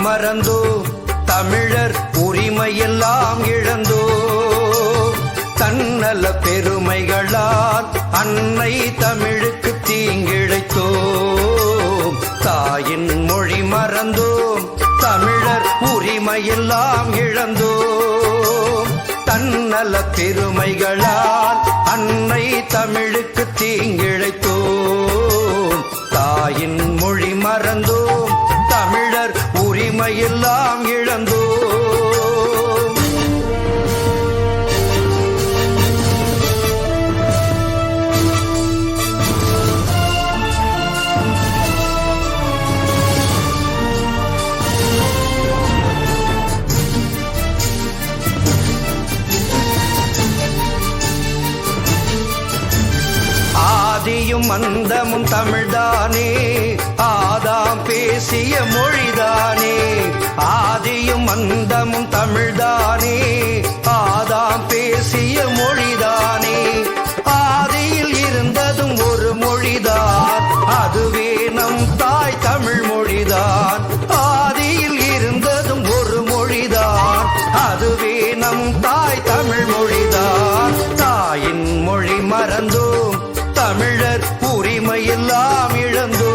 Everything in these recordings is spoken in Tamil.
மறந்தோ தமிழர் உரிமையெல்லாம் இழந்தோ தன்னல பெருமைகளால் அன்னை தமிழுக்கு தீங்கிழைத்தோம். தாயின் மொழி மறந்தோம் தமிழர் உரிமையெல்லாம் இழந்தோம். தன்னல பெருமைகளால் அன்னை தமிழுக்கு தீங்கிழைத்தோம். தாயின் மொழி மறந்தோம் தமிழர் உரிமையெல்லாம் இழந்தோம். ஆதியும் அந்தமும் தமிழ்தானே, ஆதாம் பேசிய மொழிதானே. ஆதியும் அந்தமும் தமிழ்தானே, ஆதாம் பேசிய மொழிதானே. ஆதியில் இருந்ததும் ஒரு மொழிதான், அதுவே நம் தாய் தமிழ் மொழிதான். ஆதியில் இருந்ததும் ஒரு மொழிதான், அதுவே நம் தாய் தமிழ் மொழிதான். தாயின் மொழி மறந்தோம் தமிழர் உரிமையெல்லாம் இழந்தோ.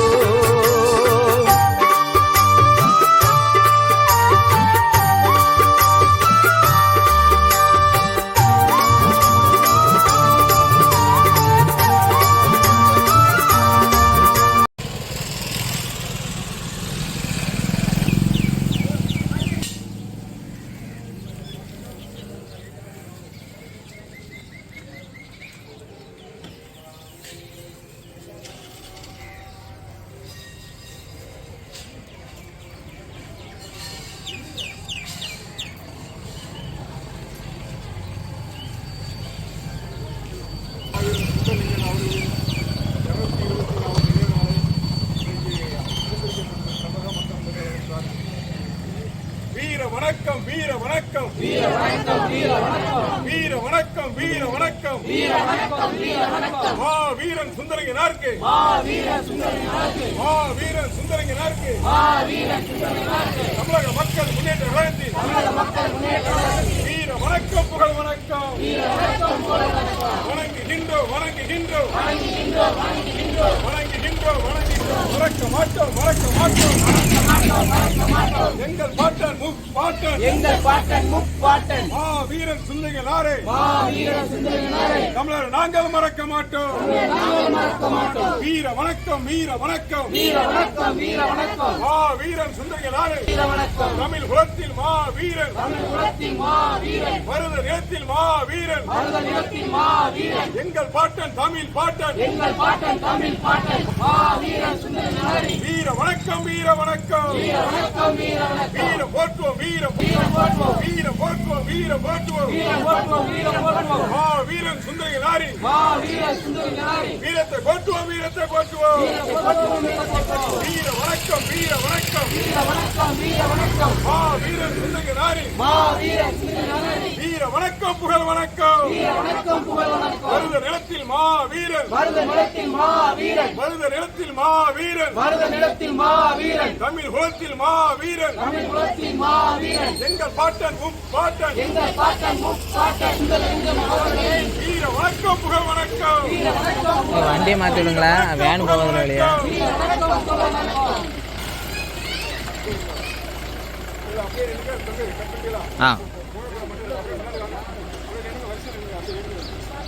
வீர வணக்கம் வீர வணக்கம் வீர வணக்கம் வீர வணக்கம் வீர வணக்கம் வீர வணக்கம் வீர வணக்கம் வீர வணக்கம் மா வீரன் சுந்தரங்கனாருக்கு மா வீரன் சுந்தரங்கனாருக்கு மா வீரன் சுந்தரங்கனாருக்கு மா வீரன் சுந்தரங்கனாருக்கு தமிழக மக்கள் முன்னேற்ற கழகத்தின் தமிழக மக்கள் முன்னேற்ற கழகத்தின் வீர வணக்கம் புகழ் வணக்கம் வீர வணக்கம் புகழ் வணக்கம் வணங்குகின்றோம் வணங்குகின்றோம் வணங்குகின்றோம் வணங்குகின்றோம் வணங்குகின்றோம் வணங்குகின்றோம் மறக்க மாட்டோம் மறக்க மாட்டோம் மறக்க மாட்டோம் மறக்க மாட்டோம் எங்கள் பாட்டன் முப்பாட்டன் எங்கள் பாட்டன் முப்பாட்டன் மா வீரன் சுந்தரங்கனாரே மா வீரன் சுந்தரங்கனாரே தமிழர் நாங்கள் மறக்க மாட்டோம் நாங்கள் மறக்க மாட்டோம் வீர வணக்கம் வீர வணக்கம் வீர வணக்கம் வீர வணக்கம் மா வீரன் சுந்தரங்கனாரே வீர வணக்கம் தமிழ் குலத்தில் மா வீரன் தமிழ் குலத்தில் மா வீரன் மருத நிலத்தில் மா வீரன் மருத நிலத்தில் மா வீரன் எங்கள் பாட்டன் தமிழ் பாட்டன் எங்கள் பாட்டன் தமிழ் பாட்டன் மா வீரன் சுந்தரங்கனாரே வீர வணக்கம் வீர வணக்கம் வீர வணக்கம் வீர வணக்கம் வீர போற்றுவோம் வீர போற்றுவோம் வீர போற்றுவோம் வீர போற்றுவோம் வீர போற்றுவோம் வீர போற்றுவோம் மா வீரன் சுந்தரங்கனாரே மா வீரன் சுந்தரங்கனாரே வீரத்தை போற்றுவோம் வீரத்தை போற்றுவோம் வீர வணக்கம் வீர வணக்கம் வீர வணக்கம் வீர வணக்கம் மா வீரன் சுந்தரங்கனாரே மா வீரன் சுந்தரங்கனாரே வீர வணக்கம் புகழ் வணக்கம் வீர வணக்கம் புகழ் வணக்கம் மருத நிலத்தில் மா வீரன் மருத நிலத்தில் மா வீரன் மருத நிலத்தில் மா வீரன் மருத நிலத்தில் மா வீரன் தமிழ் குலத்தில் மா வீரன் தமிழ் குலத்தில் மா வீரன் எங்கள் பாட்டன் முப்பாட்டன் எங்கள் பாட்டன் முப்பாட்டன் வீர வணக்கம் புகழ் வணக்கம் வீர வணக்கம் வண்டியை மாத்தி விடுங்களா வேன் போவதில்லை இல்லையா ஆ